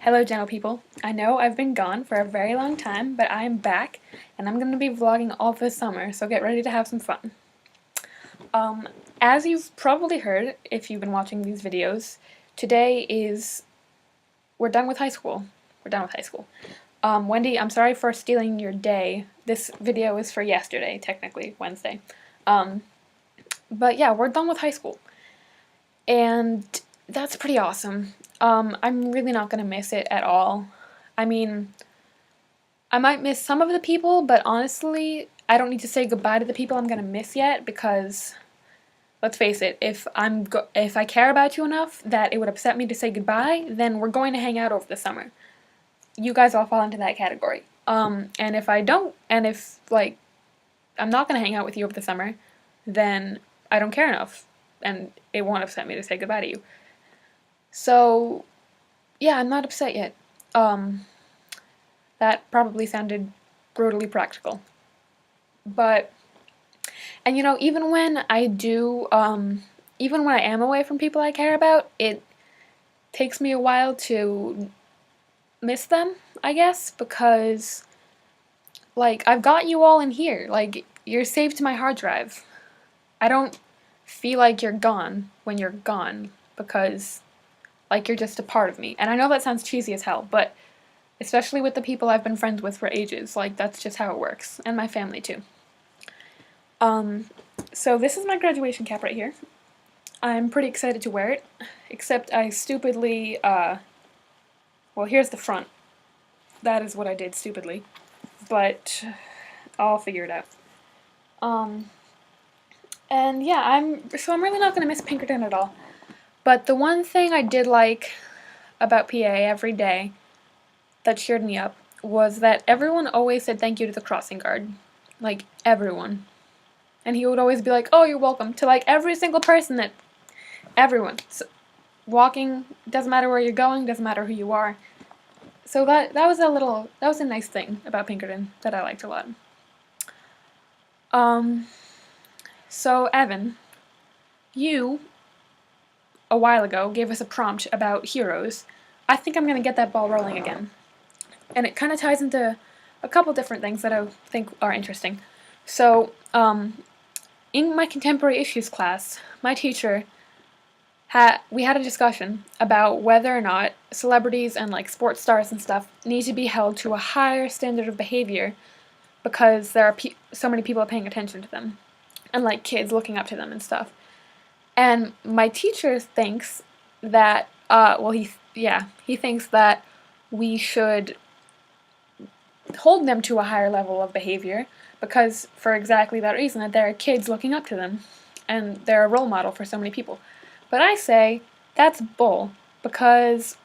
Hello, gentle people. I know I've been gone for a very long time, but I am back, and I'm going to be vlogging all this summer, so get ready to have some fun. As you've probably heard, if you've been watching these videos, we're done with high school. We're done with high school. Wendy, I'm sorry for stealing your day. This video is for yesterday, technically, Wednesday. But yeah, we're done with high school. And that's pretty awesome. I'm really not going to miss it at all. I mean, I might miss some of the people, but honestly, I don't need to say goodbye to the people I'm going to miss yet because, let's face it, if I care about you enough that it would upset me to say goodbye, then we're going to hang out over the summer. You guys all fall into that category. And if I don't, and if, like, I'm not going to hang out with you over the summer, then I don't care enough, and it won't upset me to say goodbye to you. So, yeah, I'm not upset yet. That probably sounded brutally practical. But, and you know, even when I am away from people I care about, it takes me a while to miss them, I guess, because, like, I've got you all in here. Like, you're saved to my hard drive. I don't feel like you're gone when you're gone, because, like, you're just a part of me. And I know that sounds cheesy as hell, but especially with the people I've been friends with for ages, like, that's just how it works. And my family, too. So this is my graduation cap right here. I'm pretty excited to wear it, except I stupidly, well, here's the front. That is what I did stupidly. But I'll figure it out. And yeah, I'm really not going to miss Pinkerton at all. But the one thing I did like about PA every day that cheered me up was that everyone always said thank you to the crossing guard. Like, everyone. And he would always be like, oh, you're welcome, to, like, every single person everyone. So, walking, doesn't matter where you're going, doesn't matter who you are. So that was a nice thing about Pinkerton that I liked a lot. So Evan, you, a while ago, gave us a prompt about heroes. I think I'm going to get that ball rolling again. And it kind of ties into a couple different things that I think are interesting. So, in my contemporary issues class, my teacher, we had a discussion about whether or not celebrities and, like, sports stars and stuff need to be held to a higher standard of behavior because there are so many people paying attention to them. And, like, kids looking up to them and stuff. And my teacher thinks that, he thinks that we should hold them to a higher level of behavior because, for exactly that reason, that there are kids looking up to them, and they're a role model for so many people. But I say, that's bull, because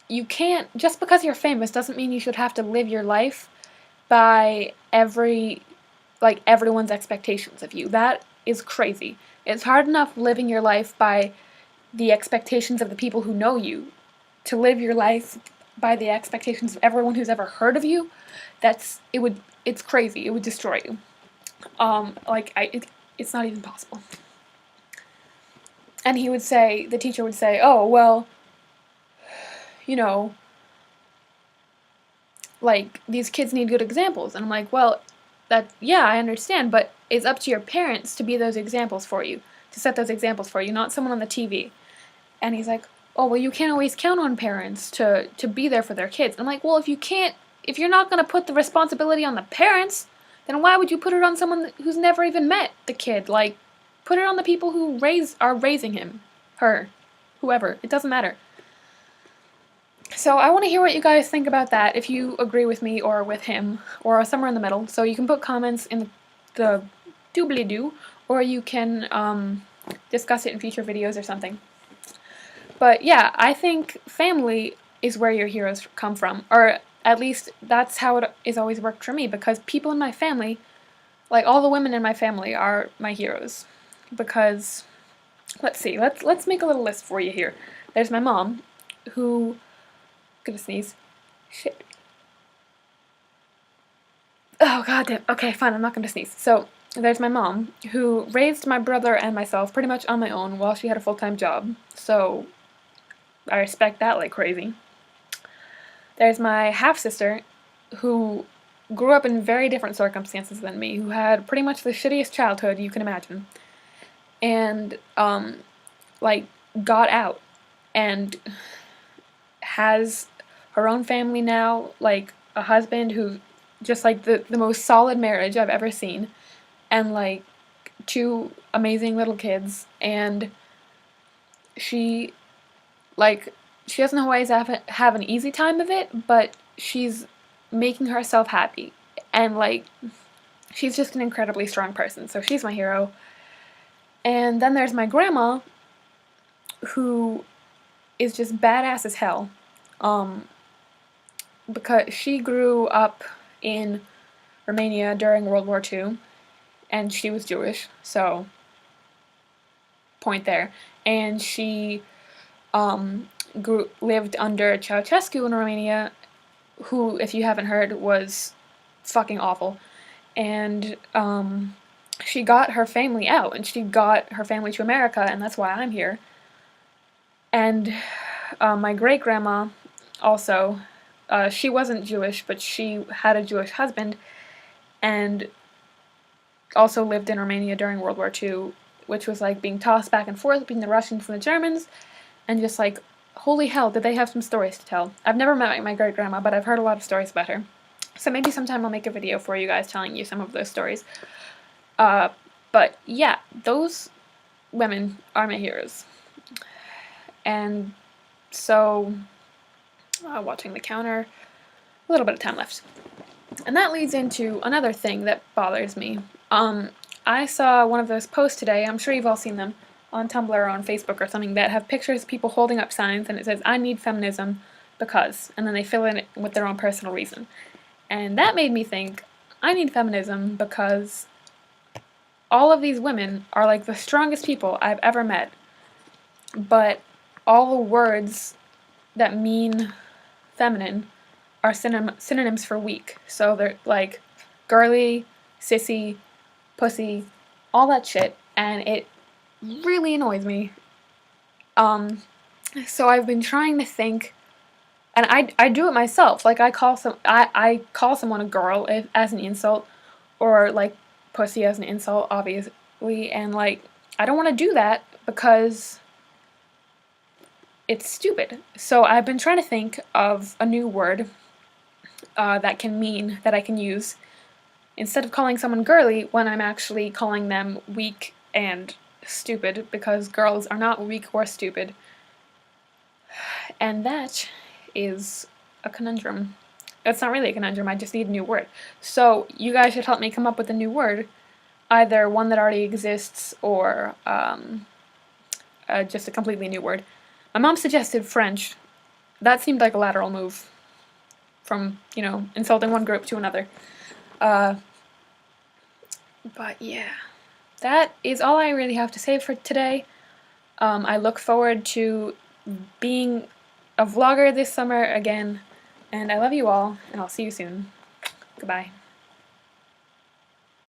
you can't, just because you're famous doesn't mean you should have to live your life by everyone's expectations of you. That is crazy. It's hard enough living your life by the expectations of the people who know you. To live your life by the expectations of everyone who's ever heard of you, it's crazy. It would destroy you. It's not even possible. And the teacher would say, oh, well, you know, like, these kids need good examples. And I'm like, well, yeah, I understand, but it's up to your parents to be those examples for you, to set those examples for you, not someone on the TV. And he's like, oh, well, you can't always count on parents to be there for their kids. I'm like, well, if you're not going to put the responsibility on the parents, then why would you put it on someone who's never even met the kid? Like, put it on the people who are raising him, her, whoever. It doesn't matter. So I want to hear what you guys think about that, if you agree with me or with him, or somewhere in the middle. So you can put comments in the doobly-doo, or you can discuss it in future videos or something. But yeah, I think family is where your heroes come from, or at least that's how it has always worked for me, because people in my family, like all the women in my family, are my heroes. Because, let's see, let's make a little list for you here. There's my mom, who, gonna sneeze. Shit. Oh, goddamn. Okay, fine, I'm not gonna sneeze. So, there's my mom, who raised my brother and myself pretty much on my own while she had a full-time job. So, I respect that like crazy. There's my half-sister, who grew up in very different circumstances than me, who had pretty much the shittiest childhood you can imagine, and, like, got out, and has her own family now, like, a husband who, just, like, the most solid marriage I've ever seen, and, like, 2 amazing little kids, and she, like, she doesn't always have an easy time of it, but she's making herself happy, and, like, she's just an incredibly strong person, so she's my hero. And then there's my grandma, who is just badass as hell, um, because she grew up in Romania during World War II, and she was Jewish, so point there. And she lived under Ceausescu in Romania, who, if you haven't heard, was fucking awful. And she got her family out, and she got her family to America, and that's why I'm here. And my great-grandma also, she wasn't Jewish, but she had a Jewish husband, and also lived in Romania during World War II, which was like being tossed back and forth between the Russians and the Germans, and just like, holy hell, did they have some stories to tell. I've never met my great-grandma, but I've heard a lot of stories about her. So maybe sometime I'll make a video for you guys telling you some of those stories. But yeah, those women are my heroes. And so, watching the counter, a little bit of time left. And that leads into another thing that bothers me. I saw one of those posts today, I'm sure you've all seen them, on Tumblr or on Facebook or something, that have pictures of people holding up signs and it says, "I need feminism because," and then they fill in it with their own personal reason. And that made me think, I need feminism because all of these women are like the strongest people I've ever met, but all the words that mean feminine are synonyms for weak. So they're like girly, sissy, pussy, all that shit, and it really annoys me. So I've been trying to think, and I do it myself. Like I call someone a girl as an insult, or like pussy as an insult, obviously, and like I don't want to do that because it's stupid. So I've been trying to think of a new word that I can use instead of calling someone girly when I'm actually calling them weak and stupid, because girls are not weak or stupid. And that is a conundrum. It's not really a conundrum, I just need a new word. So you guys should help me come up with a new word, either one that already exists or just a completely new word. My mom suggested French. That seemed like a lateral move from, insulting one group to another. But yeah, that is all I really have to say for today. I look forward to being a vlogger this summer again, and I love you all, and I'll see you soon. Goodbye.